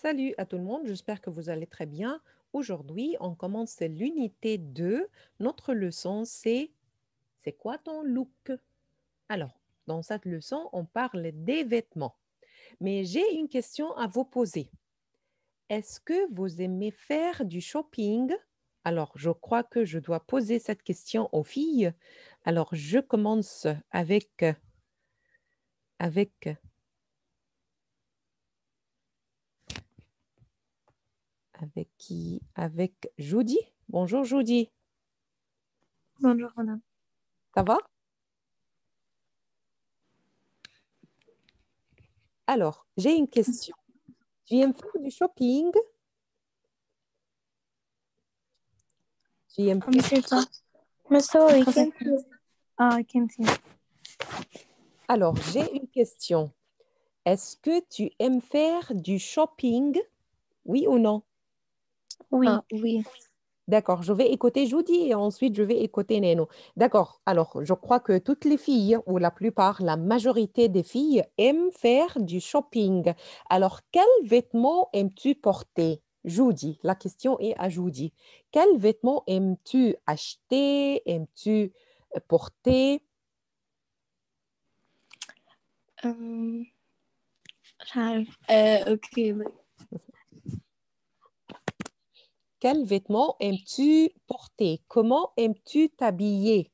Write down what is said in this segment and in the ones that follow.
Salut à tout le monde, j'espère que vous allez très bien. Aujourd'hui, on commence l'unité 2. Notre leçon, c'est quoi ton look? Alors, dans cette leçon, on parle des vêtements. Mais j'ai une question à vous poser. Est-ce que vous aimez faire du shopping? Alors, je crois que je dois poser cette question aux filles. Alors, je commence avec, avec qui? Avec Judy. Bonjour Judy, Bonjour, madame. ça va? Alors, j'ai une question. Tu aimes faire du shopping? Tu aimes faire... Monsieur Tom. Mais sorry, I can't hear. Alors, j'ai une question. Est-ce que tu aimes faire du shopping? Oui ou non? Oui. Oui. D'accord, je vais écouter Judy et ensuite je vais écouter Neno. D'accord, alors je crois que toutes les filles, ou la plupart, la majorité des filles aiment faire du shopping. Alors, quels vêtements aimes-tu porter? Judy, la question est à Judy. Quels vêtements aimes-tu acheter? Aimes-tu porter? مش عارف. اوكي. Quels vêtements aimes-tu porter? Comment aimes-tu t'habiller?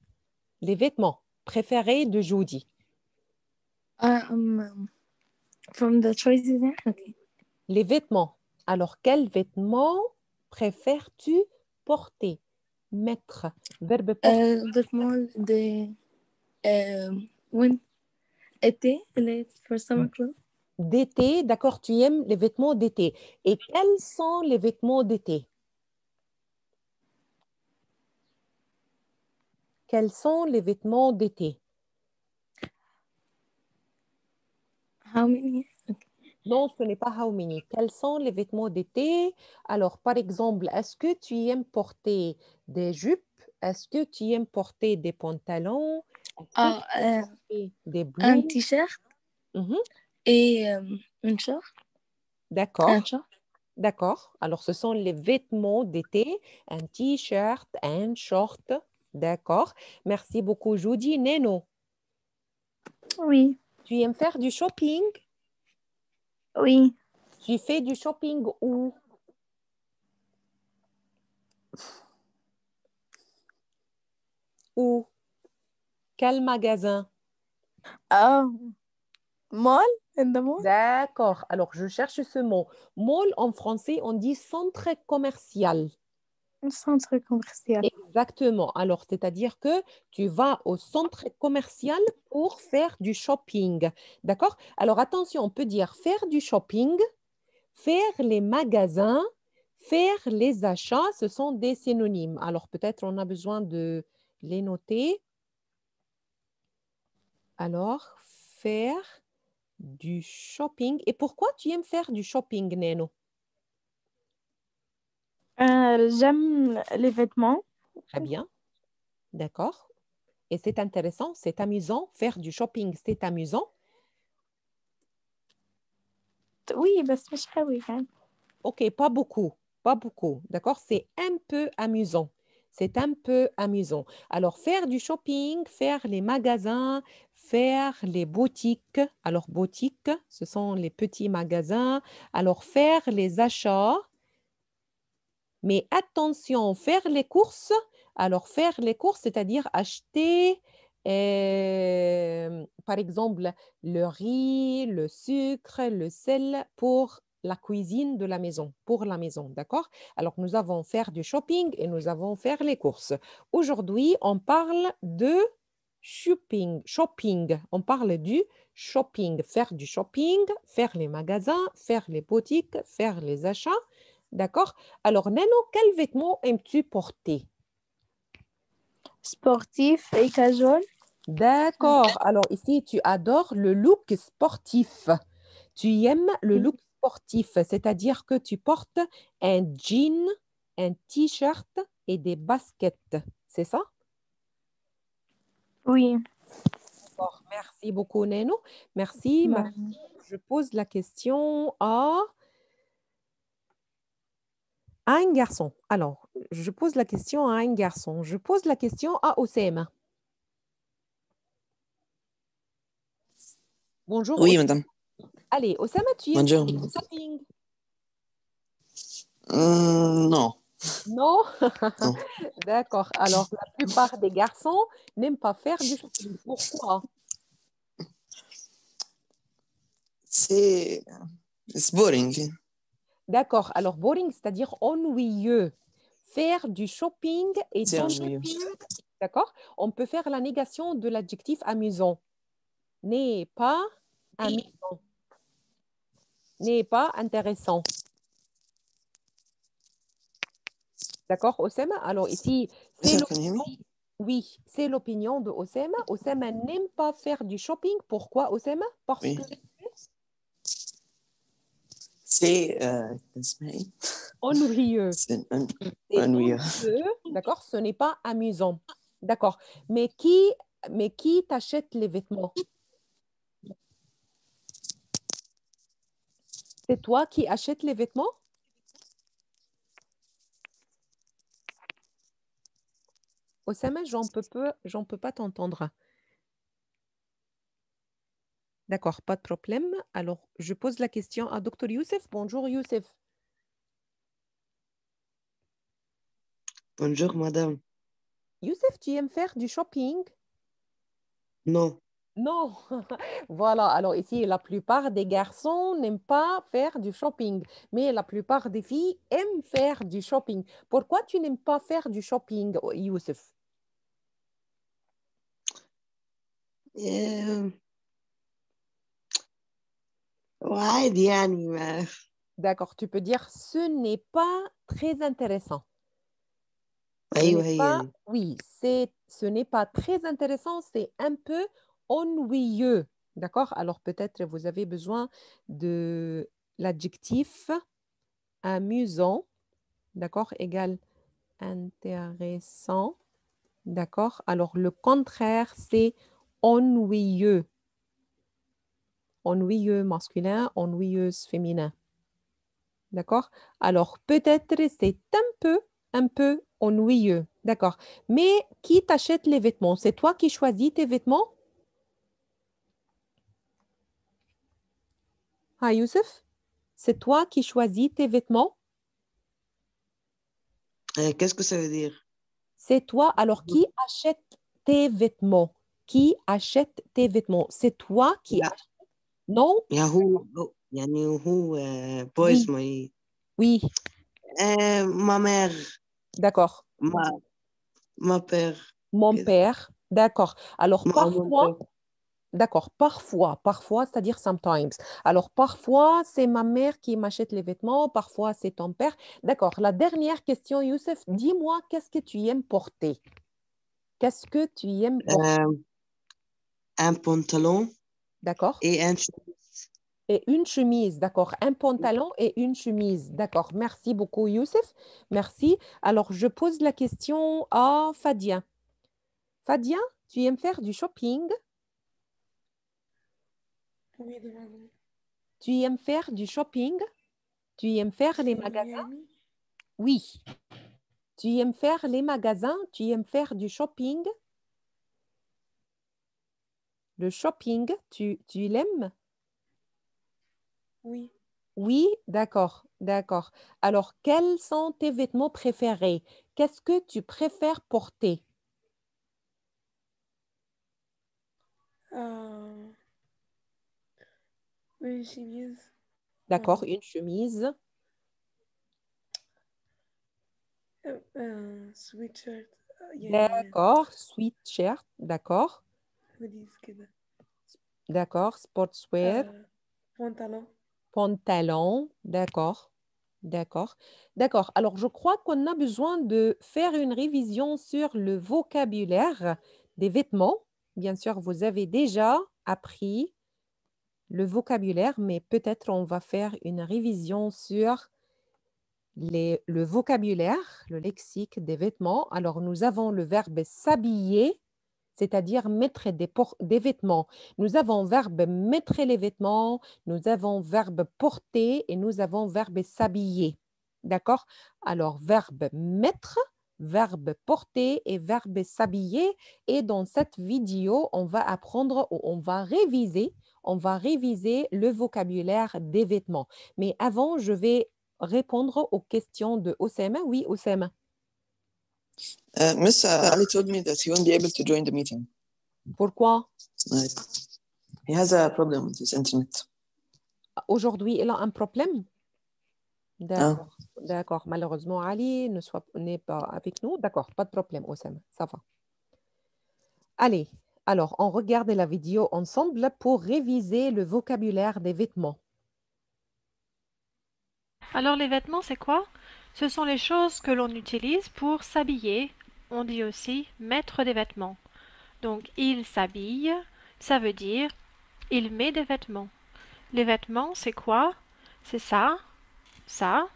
Les vêtements préférés de Judy. From the choices there. Okay. Les vêtements. Alors, quels vêtements préfères-tu porter? Mettre. Verbe porter. vêtements de وين été اللي for summer clothes. D'été, d'accord, tu aimes les vêtements d'été. Et quels sont les vêtements d'été? Quels sont les vêtements d'été? How many? Non, ce n'est pas how many. Quels sont les vêtements d'été? Alors, par exemple, est-ce que tu aimes porter des jupes? Est-ce que tu aimes porter des pantalons? Est-ce que tu aimes porter des un blouses? t-shirt Mhm. et une short. Un D'accord, short. d'accord. Alors, ce sont les vêtements d'été, un t-shirt, un short. D'accord. Merci beaucoup, Judy. Neno, Oui. tu aimes faire du shopping? Oui. Tu fais du shopping où? Où? Quel magasin? Mall? In the mall? D'accord. Alors, je cherche ce mot. Mall, en français, on dit centre commercial. Un centre commercial. Exactement. Alors, c'est-à-dire que tu vas au centre commercial pour faire du shopping. D'accord? Alors, attention, on peut dire faire du shopping, faire les magasins, faire les achats, ce sont des synonymes. Alors, peut-être on a besoin de les noter. Alors, faire du shopping. Et pourquoi tu aimes faire du shopping, Neno? J'aime les vêtements. Très bien. D'accord. Et c'est intéressant, c'est amusant. Faire du shopping, c'est amusant. Oui, بس مش قوي يعني. Ok, pas beaucoup, pas beaucoup. D'accord? C'est un peu amusant. C'est un peu amusant. Alors, faire du shopping, faire les magasins, faire les boutiques. Alors, boutiques, ce sont les petits magasins. Alors, faire les achats. Mais attention, faire les courses. Alors, faire les courses, c'est-à-dire acheter, par exemple, le riz, le sucre, le sel pour la cuisine de la maison, pour la maison, d'accord? Alors, nous avons faire du shopping et nous avons faire les courses. Aujourd'hui, on parle de shopping, shopping. On parle du shopping, faire du shopping, faire les magasins, faire les boutiques, faire les achats. D'accord? Alors, Nano, quel vêtement aimes-tu porter? Sportif et casual. D'accord. Alors, ici, tu adores le look sportif. Tu aimes le look sportif, c'est-à-dire que tu portes un jean, un t-shirt et des baskets. C'est ça? Oui. D'accord. Merci beaucoup, Nano. Merci. Bah, Maintenant, je pose la question à un garçon. Alors, je pose la question à un garçon. Je pose la question à Oussema. Bonjour. Oui, madame. Allez, Oussema, tu aimes Bonjour. faire du shopping? Non. Non? Non. D'accord. Alors, la plupart des garçons n'aiment pas faire du shopping. Pourquoi? C'est boring. D'accord. Alors, boring, c'est-à-dire ennuyeux. Faire du shopping et C'est dans ennuyeux. d'accord? On peut faire la négation de l'adjectif amusant. N'est pas amusant. N'est pas intéressant. D'accord, Oussema? Alors ici, c'est Monsieur l'opinion. Kanemi? Oui, c'est l'opinion de Oussema. Oussema n'aime pas faire du shopping. Pourquoi, Oussema? Parce Oui. que C'est اسمعي. ennuyeux. C'est C'est ennuyeux. ennuyeux, d'accord? Ce n'est pas amusant. D'accord. Mais qui t'achète les vêtements? C'est toi qui achètes les vêtements? Oussama, j'en peux pas t'entendre. D'accord, pas de problème. Alors, je pose la question à Dr Youssef. Bonjour Youssef. Bonjour, madame. Youssef, tu aimes faire du shopping? Non. Non. Voilà, alors ici, la plupart des garçons n'aiment pas faire du shopping, mais la plupart des filles aiment faire du shopping. Pourquoi tu n'aimes pas faire du shopping, Youssef? آه، وعادي يعني ما D'accord, tu peux dire ce n'est pas très intéressant. Ce أيوه n'est هي pas, دي. oui, ce n'est pas très intéressant, c'est un peu ennuyeux. D'accord? Alors peut-être vous avez besoin de l'adjectif amusant, d'accord, égal intéressant, d'accord? Alors le contraire, c'est ennuyeux. Ennuyeux masculin, ennuyeuse féminin. D'accord? Alors peut-être c'est un peu ennuyeux. D'accord. Mais qui t'achète les vêtements? C'est toi qui choisis tes vêtements? Ah, Youssef? C'est toi qui choisis tes vêtements? Qu'est-ce que ça veut dire? C'est toi. Alors, qui achète tes vêtements? Qui achète tes vêtements? C'est toi qui لا achètes? Non? يعني يعني هو بو Oui, اسمه ايه oui. ما مير D'accord. ما بير Mon كده père. D'accord. Alors, ما mon parfois, père. d'accord, parfois, c'est-à-dire sometimes. Alors, parfois, c'est ma mère qui m'achète les vêtements, parfois, c'est ton père. D'accord. La dernière question, Youssef, dis-moi, qu'est-ce que tu aimes porter? Qu'est-ce que tu aimes porter? آه، un pantalon D'accord. et un chemise. Et une chemise, d'accord. Un pantalon et une chemise. D'accord. Merci beaucoup, Youssef. Merci. Alors, je pose la question à Fadia. Fadia, tu aimes faire du shopping? Oui, demande. Tu aimes faire du shopping? Tu aimes faire les Chez magasins? Miami? Oui. Tu aimes faire les magasins? Tu aimes faire du shopping? Le shopping, tu l'aimes? Oui. Oui, d'accord, d'accord. Alors, quels sont tes vêtements préférés? Qu'est-ce que tu préfères porter? Euh, une chemise. D'accord, une chemise. Un sweatshirt. يعني D'accord, sweatshirt, d'accord, hoodies كده. d'accord, sportswear, Pantalon. pantalon, d'accord, d'accord, d'accord. Alors, je crois qu'on a besoin de faire une révision sur le vocabulaire des vêtements. Bien sûr, vous avez déjà appris le vocabulaire, mais peut-être on va faire une révision sur le vocabulaire, le lexique des vêtements. Alors, nous avons le verbe s'habiller, c'est-à-dire mettre des vêtements. Nous avons verbe mettre les vêtements, nous avons verbe porter et nous avons verbe s'habiller. D'accord? Alors, verbe mettre, verbe porter et verbe s'habiller. Et dans cette vidéo, on va apprendre ou on va réviser le vocabulaire des vêtements. Mais avant, je vais répondre aux questions de Oussama. Oui, Oussama. Miss Ali told me that he won't be able to join the meeting Pourquoi? tonight. He has a problem with his internet. Aujourd'hui, il a un problème? Ah, D'accord, d'accord. Malheureusement, Ali n'est pas avec nous. D'accord, pas de problème, Oussama. Ça va. Allez, alors, on regarde la vidéo ensemble pour réviser le vocabulaire des vêtements. Alors les vêtements, c'est quoi? Ce sont les choses que l'on utilise pour s'habiller. On dit aussi mettre des vêtements. Donc il s'habille, ça veut dire il met des vêtements. Les vêtements, c'est quoi? C'est ça, ça,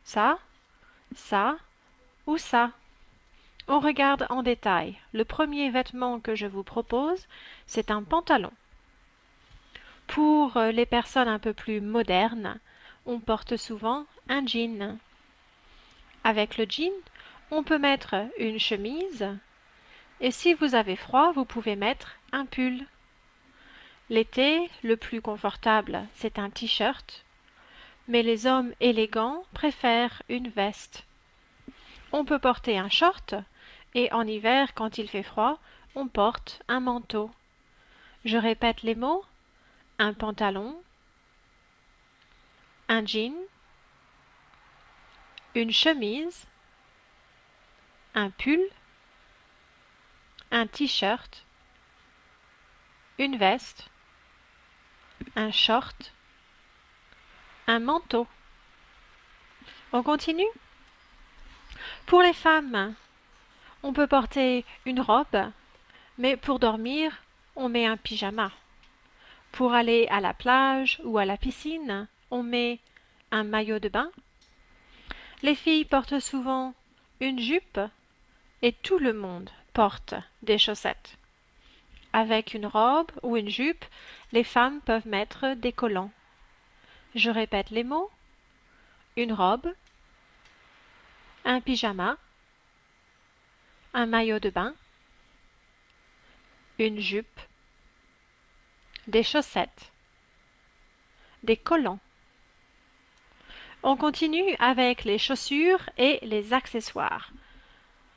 ça, ça ou ça. On regarde en détail. Le premier vêtement que je vous propose, c'est un pantalon. Pour les personnes un peu plus modernes, on porte souvent un jean. Avec le jean, on peut mettre une chemise et si vous avez froid, vous pouvez mettre un pull. L'été, le plus confortable, c'est un t-shirt, mais les hommes élégants préfèrent une veste. On peut porter un short et en hiver, quand il fait froid, on porte un manteau. Je répète les mots: un pantalon, un jean, une chemise, un pull, un t-shirt, une veste, un short, un manteau. On continue? Pour les femmes, on peut porter une robe, mais pour dormir, on met un pyjama. Pour aller à la plage ou à la piscine, on met un maillot de bain. Les filles portent souvent une jupe et tout le monde porte des chaussettes. Avec une robe ou une jupe, les femmes peuvent mettre des collants. Je répète les mots: une robe, un pyjama, un maillot de bain, une jupe, des chaussettes, des collants. On continue avec les chaussures et les accessoires.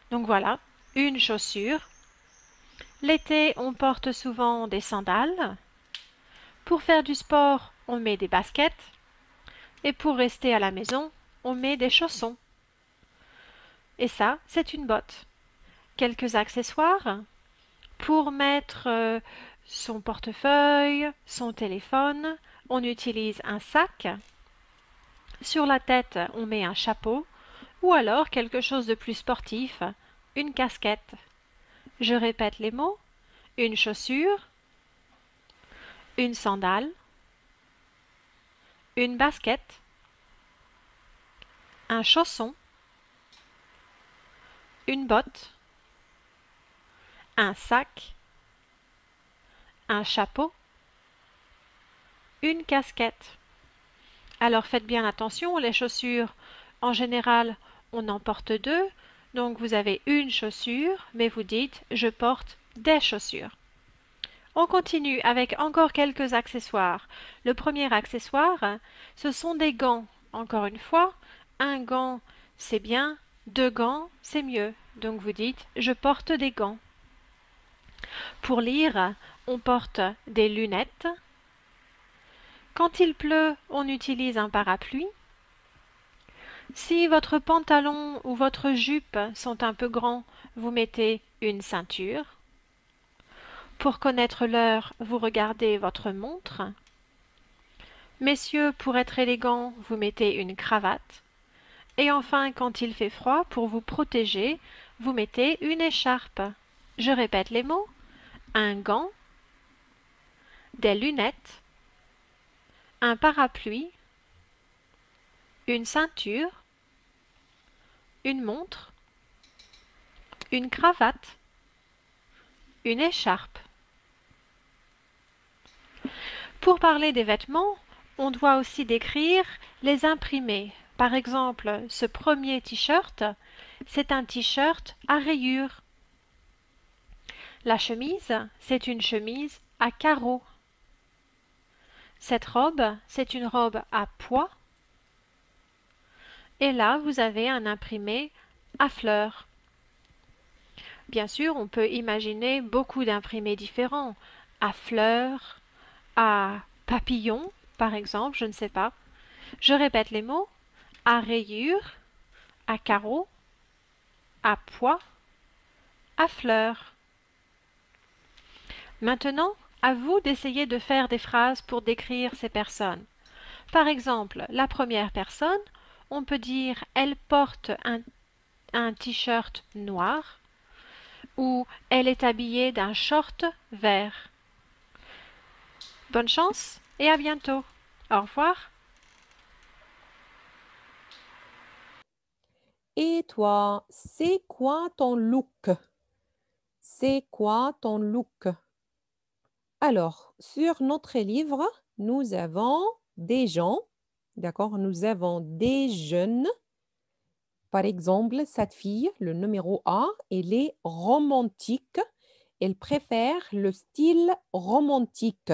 Donc voilà, une chaussure. L'été, on porte souvent des sandales. Pour faire du sport, on met des baskets. Et pour rester à la maison, on met des chaussons. Et ça, c'est une botte. Quelques accessoires pour mettre son portefeuille, son téléphone. On utilise un sac. Sur la tête, on met un chapeau ou alors quelque chose de plus sportif, une casquette. Je répète les mots: une chaussure, une sandale, une basket, un chausson, une botte, un sac, un chapeau, une casquette. Alors faites bien attention, les chaussures, en général, on en porte deux. Donc vous avez une chaussure, mais vous dites « je porte des chaussures ». On continue avec encore quelques accessoires. Le premier accessoire, ce sont des gants. Encore une fois, un gant, c'est bien, deux gants, c'est mieux. Donc vous dites « je porte des gants ». Pour lire, on porte des lunettes. Quand il pleut, on utilise un parapluie. Si votre pantalon ou votre jupe sont un peu grands, vous mettez une ceinture. Pour connaître l'heure, vous regardez votre montre. Messieurs, pour être élégants, vous mettez une cravate. Et enfin, quand il fait froid, pour vous protéger, vous mettez une écharpe. Je répète les mots: un gant, des lunettes, un parapluie, une ceinture, une montre, une cravate, une écharpe. Pour parler des vêtements, on doit aussi décrire les imprimés. Par exemple, ce premier t-shirt, c'est un t-shirt à rayures. La chemise, c'est une chemise à carreaux. Cette robe, c'est une robe à pois. Et là, vous avez un imprimé à fleurs. Bien sûr, on peut imaginer beaucoup d'imprimés différents, à fleurs, à papillons, par exemple, je ne sais pas. Je répète les mots, à rayures, à carreaux, à pois, à fleurs. Maintenant, à vous d'essayer de faire des phrases pour décrire ces personnes. Par exemple, la première personne, on peut dire elle porte un t-shirt noir ou elle est habillée d'un short vert. Bonne chance et à bientôt. Au revoir. Et toi, c'est quoi ton look? C'est quoi ton look? Alors, sur notre livre, nous avons des gens, d'accord? Nous avons des jeunes. Par exemple, cette fille, le numéro A, elle est romantique. Elle préfère le style romantique.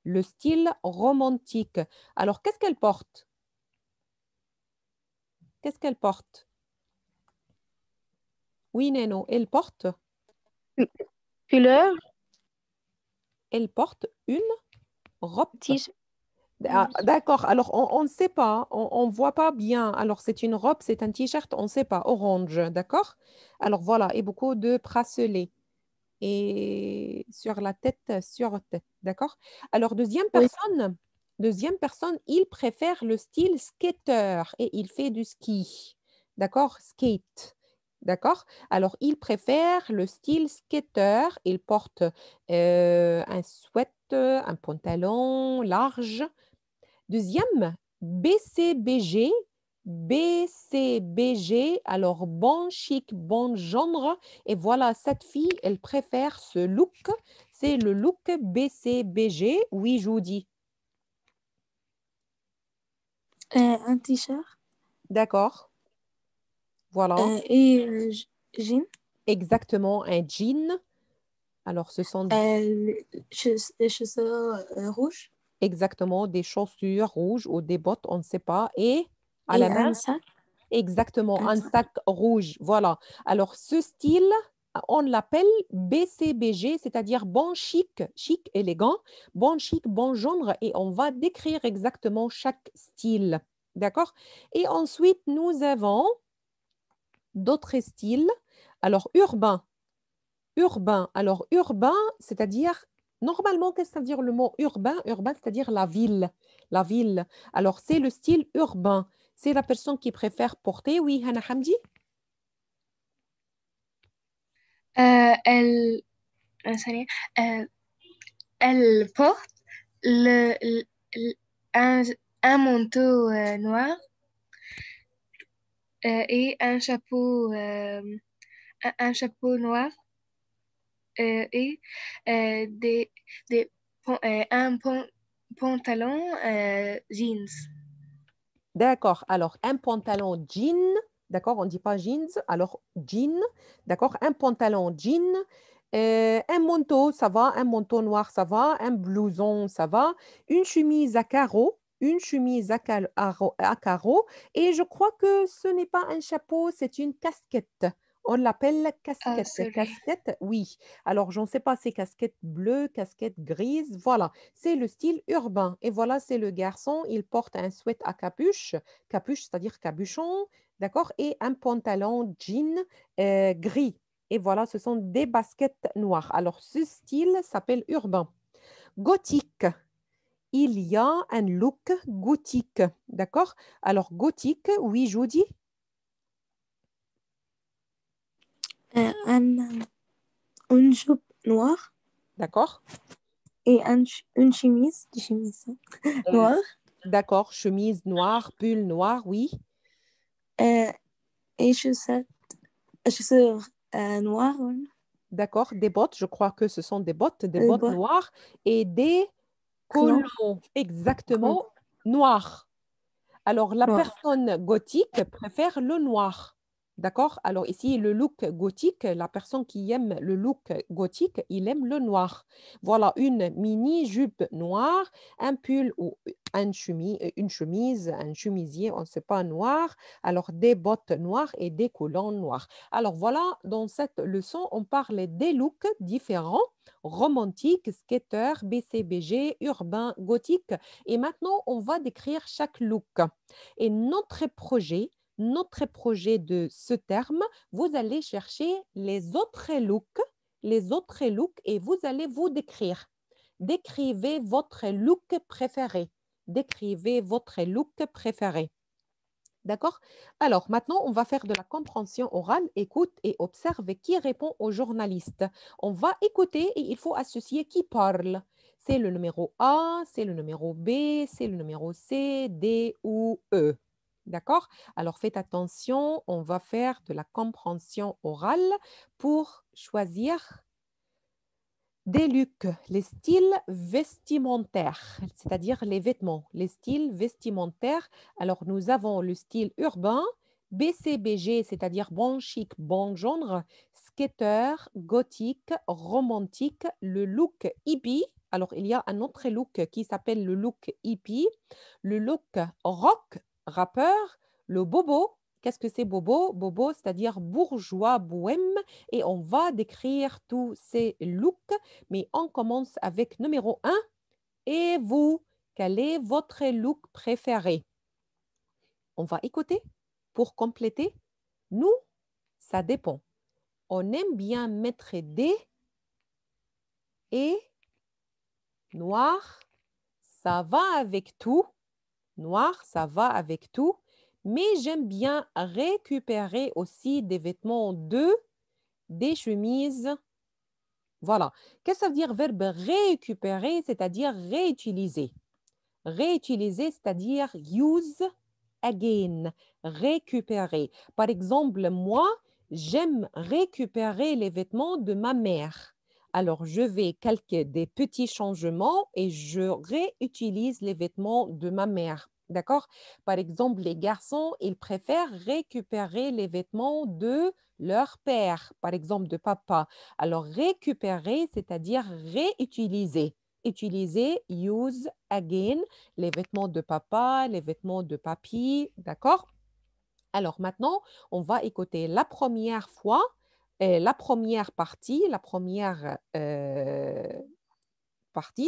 Le style romantique. Alors, qu'est-ce qu'elle porte? Qu'est-ce qu'elle porte? Oui, Neno, elle porte Couleur, une robe. t-shirt. D'accord, alors on ne sait pas, on ne voit pas bien. Alors c'est une robe, c'est un t-shirt, on ne sait pas, orange, d'accord? Alors voilà, et beaucoup de bracelets. Et sur la tête, d'accord? Alors Oui. deuxième personne, il préfère le style skater et il fait du ski, d'accord? Skate, d'accord? Alors il préfère le style skater, il porte un sweat, un pantalon large. Deuxième, BCBG. BCBG, alors bon chic, bon genre. Et voilà, cette fille, elle préfère ce look. C'est le look BCBG. Oui, je vous dis. Un t-shirt D'accord. Voilà, et jean. exactement un jean. Alors, ce sont Les chaussures rouges exactement des chaussures rouges ou des bottes, on ne sait pas. Et à et la main, un sac. exactement, Un un sac. sac rouge. Voilà. Alors, ce style, on l'appelle BCBG, c'est-à-dire bon chic, chic, élégant, bon chic, bon genre, et on va décrire exactement chaque style. D'accord? Et ensuite, nous avons d'autres styles. Alors, urbain. Urbain. Alors, urbain, c'est-à-dire, normalement, qu'est-ce que ça veut dire le mot urbain? Urbain, c'est-à-dire la ville. La ville. Alors, c'est le style urbain. C'est la personne qui préfère porter. Oui, Hana Hamdi? Elle, sorry, euh, elle porte le- un, un manteau noir et un chapeau noir et des, pantalon jeans. D'accord. Alors, un pantalon jean. D'accord, on ne dit pas jeans. Alors, jean. D'accord, un pantalon jean. Un manteau, ça va. Un manteau noir, ça va. Un blouson, ça va. Une chemise à carreaux. Une chemise à carreaux. Et je crois que ce n'est pas un chapeau, c'est une casquette. On l'appelle Oh, casquette. sorry. Casquette, oui. Alors, je ne sais pas, c'est casquette bleue, casquette grise. Voilà, c'est le style urbain. Et voilà, c'est le garçon. Il porte un sweat à capuche. Capuche, c'est-à-dire capuchon. D'accord? Et un pantalon jean gris. Et voilà, ce sont des baskets noires. Alors, ce style s'appelle urbain. Gothique. Il y a un look gothique. D'accord? Alors, gothique, oui, je vous dis. Un, une jupe noire D'accord? et une chemise, Euh, noire D'accord. Chemise noire, pull noir, oui. euh, et chaussures noires. Ouais. D'accord. Des bottes, je crois que ce sont des bottes Bas, noires et des clan, collants, clan. exactement, noirs. Alors, la Noir. personne gothique préfère le noir. D'accord? Alors, ici, le look gothique, la personne qui aime le look gothique, il aime le noir. Voilà, une mini-jupe noire, un pull ou une chemise, un chemisier, on ne sait pas noir. Alors, des bottes noires et des collants noirs. Alors, voilà, dans cette leçon, on parle des looks différents, romantique, skater, BCBG, urbain, gothique. Et maintenant, on va décrire chaque look. Et notre projet de ce terme, vous allez chercher les autres looks et vous allez vous décrire. Décrivez votre look préféré. Décrivez votre look préféré. D'accord? Alors, maintenant, on va faire de la compréhension orale. Écoute et observe qui répond au journaliste. On va écouter et il faut associer qui parle. C'est le numéro A, c'est le numéro B, c'est le numéro C, D ou E. D'accord? Alors, faites attention, on va faire de la compréhension orale pour choisir des looks, les styles vestimentaires, c'est-à-dire les vêtements, les styles vestimentaires. Alors, nous avons le style urbain, BCBG, c'est-à-dire bon chic, bon genre, skater, gothique, romantique, le look hippie. Alors, il y a un autre look qui s'appelle le look hippie, le look rock, rappeur, le bobo. Qu'est-ce que c'est bobo? Bobo, c'est-à-dire bourgeois, bohème. Et on va décrire tous ces looks, mais on commence avec numéro 1. Et vous, quel est votre look préféré? On va écouter pour compléter. Nous, ça dépend. On aime bien mettre des et noir, ça va avec tout. Noir, ça va avec tout. Mais j'aime bien récupérer aussi des vêtements des chemises. Voilà. Qu'est-ce que ça veut dire verbe récupérer, c'est-à-dire réutiliser? Réutiliser, c'est-à-dire use again, récupérer. Par exemple, moi, j'aime récupérer les vêtements de ma mère. Alors, je vais calquer des petits changements et je réutilise les vêtements de ma mère. D'accord? Par exemple, les garçons, ils préfèrent récupérer les vêtements de leur père, par exemple de papa. Alors, récupérer, c'est-à-dire réutiliser. Utiliser, use again, les vêtements de papa, les vêtements de papy, d'accord? Alors maintenant, on va écouter la première fois, la première partie,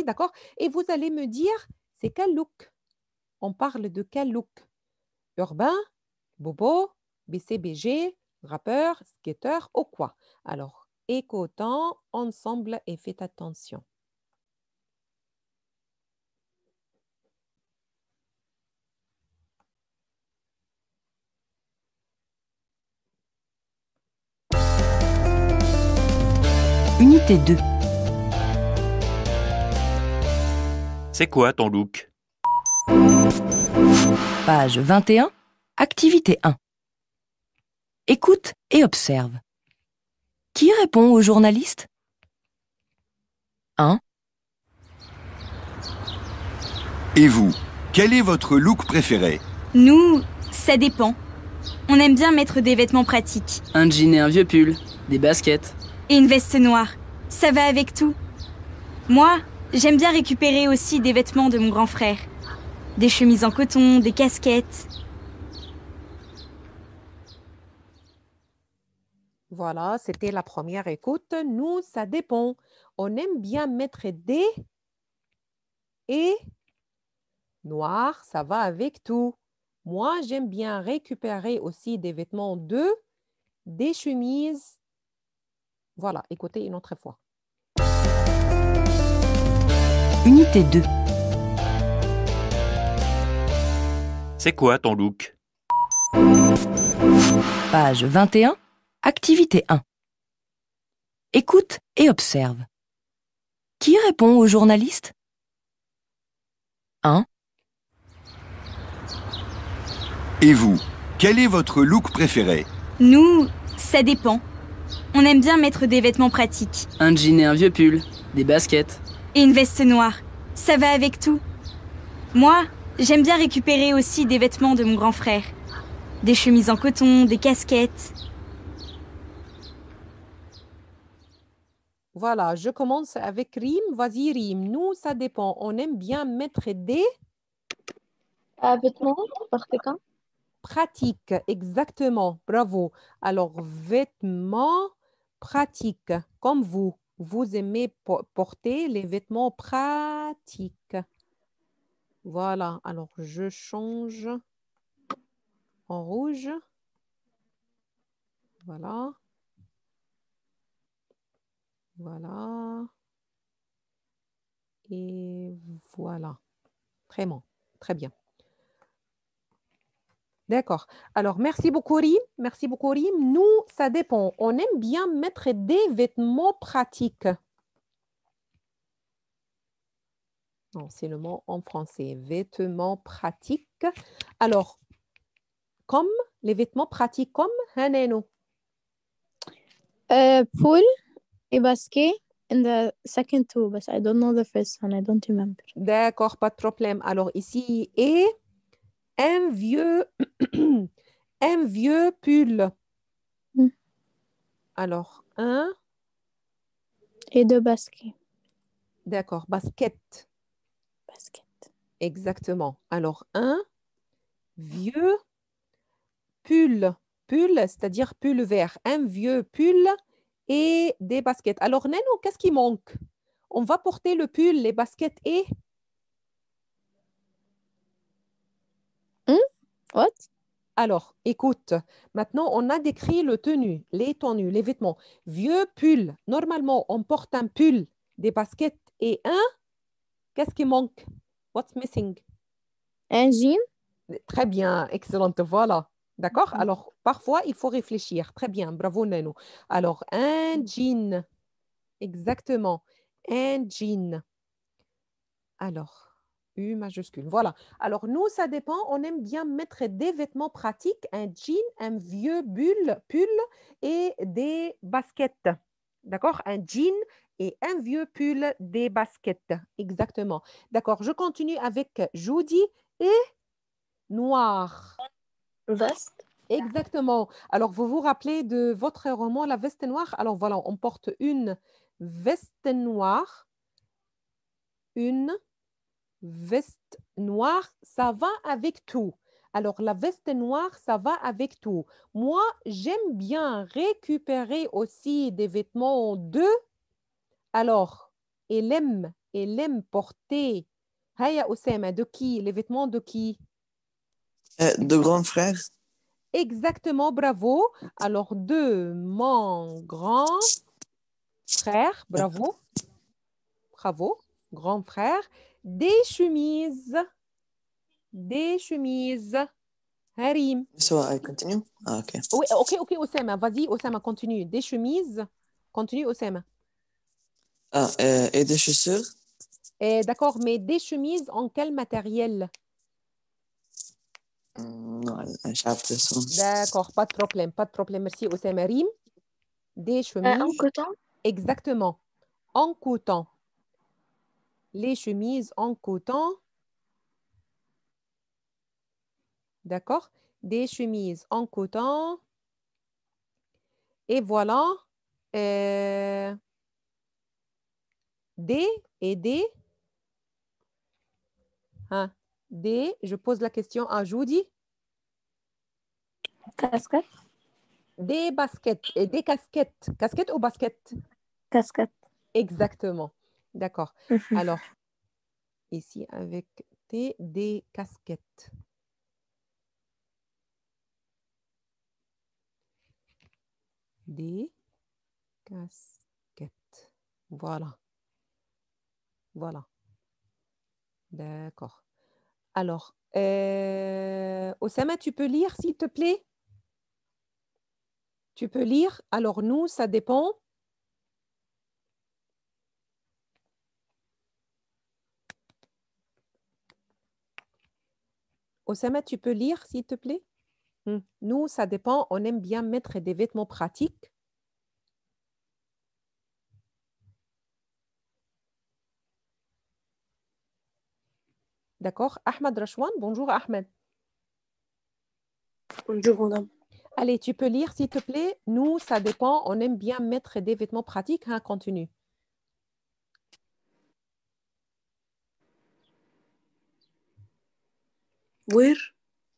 d'accord? Et vous allez me dire, c'est quel look? On parle de quel look? Urbain, bobo, BCBG, rappeur, skater ou quoi? Alors, écoutons ensemble et faites attention. Unité 2. C'est quoi ton look? Page 21, activité 1. Écoute et observe. Qui répond au journaliste? 1. Et vous, quel est votre look préféré? Nous, ça dépend. On aime bien mettre des vêtements pratiques. Un jean et un vieux pull, des baskets. Et une veste noire. Ça va avec tout. Moi, j'aime bien récupérer aussi des vêtements de mon grand frère. Des chemises en coton, des casquettes. Voilà, c'était la première écoute. Nous, ça dépend. On aime bien mettre des et noir, ça va avec tout. Moi, j'aime bien récupérer aussi des vêtements des chemises. Voilà, écoutez une autre fois. Unité 2. C'est quoi ton look? Page 21, activité 1. Écoute et observe. Qui répond au journaliste? 1. Et vous, quel est votre look préféré? Nous, ça dépend. On aime bien mettre des vêtements pratiques. Un jean et un vieux pull, des baskets. Et une veste noire. Ça va avec tout. Moi, j'aime bien récupérer aussi des vêtements de mon grand frère. Des chemises en coton, des casquettes. Voilà, je commence avec Rim. Vas-y, Rim. Nous, ça dépend. On aime bien mettre des vêtements, pratiquants. pratiques. Exactement. Bravo. Alors, vêtements pratiques. Comme vous. Vous aimez porter les vêtements pratiques. Voilà. Alors, je change en rouge. Voilà. Voilà. Et voilà. Très bon. Très bien. D'accord. Alors, merci beaucoup, Rim. Merci beaucoup, Rim. Nous, ça dépend. On aime bien mettre des vêtements pratiques. Non, c'est le mot en français. Vêtements pratiques. Alors, comme les vêtements pratiques, comme Haneno. Pool et basket in the second two, but I don't know the first one. I don't remember. D'accord, pas de problème. Alors, ici, et un vieux, un vieux pull. Alors, un. Et deux baskets. D'accord, basket. Basket. Exactement. Alors, un vieux pull. Pull, c'est-à-dire pull vert. Un vieux pull et des baskets. Alors, Nano, qu'est-ce qui manque? On va porter le pull, les baskets et... What? Alors, écoute, maintenant, on a décrit le tenue, les tenues, les vêtements. Vieux pull. Normalement, on porte un pull, des baskets et un... Qu'est-ce qui manque? What's missing? Un jean. Très bien, excellente, voilà. D'accord? Alors, parfois, il faut réfléchir. Très bien, bravo, Nano. Alors, un jean. Exactement. Un jean. Alors, U majuscule. Voilà. Alors, nous, ça dépend. On aime bien mettre des vêtements pratiques, un jean, un vieux pull et des baskets. D'accord? Un jean et un vieux pull, des baskets. Exactement. D'accord. Je continue avec Judy et noir. Veste. Exactement. Alors, vous vous rappelez de votre roman La veste noire? Alors, voilà, on porte une veste noire. Une veste noire, ça va avec tout. Alors, la veste noire, ça va avec tout. Moi, j'aime bien récupérer aussi des vêtements de... Alors, elle aime porter... Haya Oussama, de qui? Les vêtements de qui? De grands frères. Exactement, bravo. Alors, de mon grand frère, bravo. Bravo, grand frère. Des chemises. Des chemises. Harim. So I continue? Ah, ok. Oui, ok, Oussama. Vas-y, Oussama, continue. Des chemises. Continue, Oussama. Ah, et des chaussures? D'accord, mais des chemises en quel matériel? Non, un chapeau. D'accord, pas de problème, pas de problème. Merci, Oussama. Rim. Des En chemises. coton. Exactement. En coton. Les chemises en coton. D'accord? Des chemises en coton. Et voilà. Des et des. Hein, des, je pose la question à Judy. Casquette. Des baskets et des casquettes. Casquettes ou baskets? Casquette. Exactement. D'accord. Alors, ici avec des casquettes. Des casquettes. Voilà. Voilà. D'accord. Alors, Oussama, tu peux lire, s'il te plaît? Tu peux lire? Alors, nous, ça dépend. Oussama, tu peux lire, s'il te plaît? Nous, ça dépend. On aime bien mettre des vêtements pratiques. D'accord. Ahmed Rachwan, bonjour Ahmed. Bonjour, madame. Allez, tu peux lire s'il te plaît. Nous, ça dépend. On aime bien mettre des vêtements pratiques. Hein, continue. Where?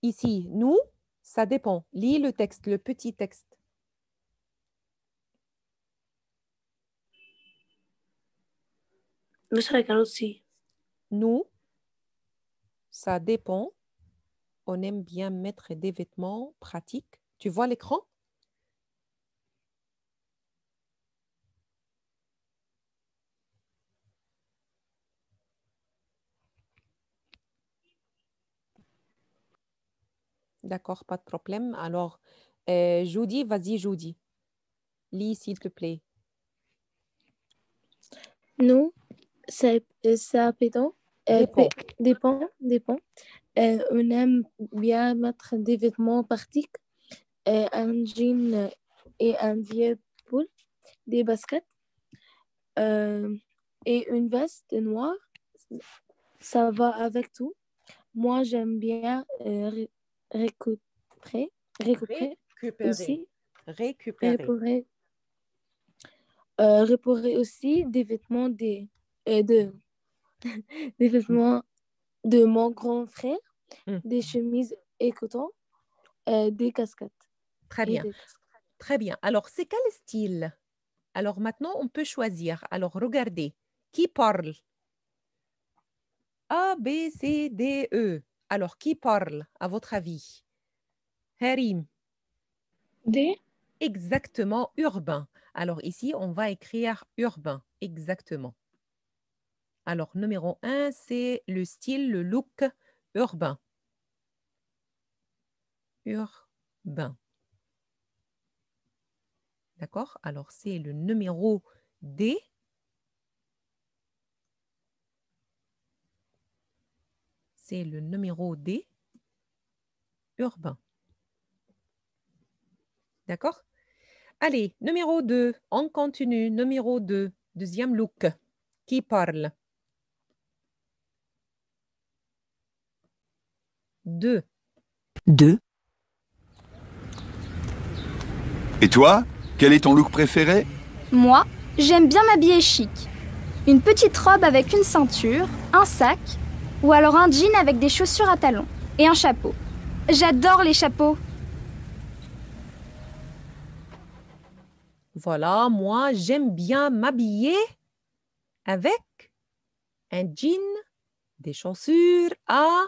Ici, nous, ça dépend. Lis le texte, le petit texte. Miss, I cannot see. Nous, ça dépend. On aime bien mettre des vêtements pratiques. Tu vois l'écran? D'accord, pas de problème. Alors, Judy, vas-y, Judy. Lis, s'il te plaît. Nous, ça dépend. Dépend. On aime bien mettre des vêtements pratiques, un jean et un vieux pull, des baskets et une veste noire. Ça va avec tout. Moi, j'aime bien récupérer aussi. Récupérer. Réparer aussi des vêtements des vêtements de mon grand frère, des chemises et coton, des casquettes. Très bien. Très bien. Alors, c'est quel style? Alors, maintenant, on peut choisir. Alors, regardez. Qui parle? A, B, C, D, E. Alors, qui parle, à votre avis? Harim. D. Exactement, urbain. Alors, ici, on va écrire urbain. Exactement. Alors, numéro 1, c'est le style, le look urbain. Urbain. D'accord? Alors, c'est le numéro D. C'est le numéro D. Urbain. D'accord? Allez, numéro 2. On continue. Numéro 2. Deuxième look. Qui parle? 2. 2. Et toi, quel est ton look préféré? Moi, j'aime bien m'habiller chic. Une petite robe avec une ceinture, un sac, ou alors un jean avec des chaussures à talons et un chapeau. J'adore les chapeaux. Voilà, moi, j'aime bien m'habiller avec un jean, des chaussures. Ah,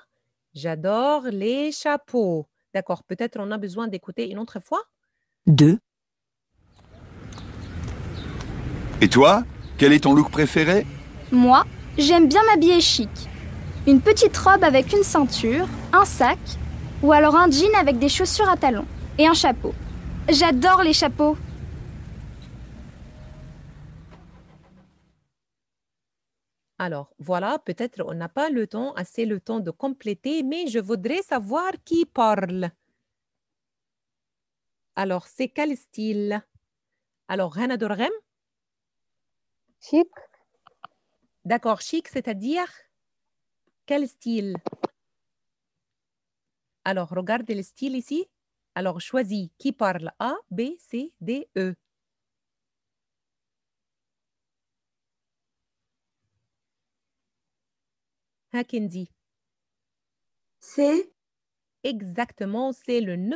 j'adore les chapeaux. D'accord, peut-être on a besoin d'écouter une autre fois. 2. Et toi, quel est ton look préféré? Moi, j'aime bien m'habiller chic. Une petite robe avec une ceinture, un sac, ou alors un jean avec des chaussures à talons et un chapeau. J'adore les chapeaux. Alors, voilà, peut-être on n'a pas assez le temps de compléter, mais je voudrais savoir qui parle. Alors, c'est quel style? Alors, Hana Dorghem? Chic. D'accord, chic, c'est-à-dire quel style? Alors, regardez le style ici. Alors, choisis qui parle. A, B, C, D, E. Ha, Kenzie. C. Exactement, c'est le numéro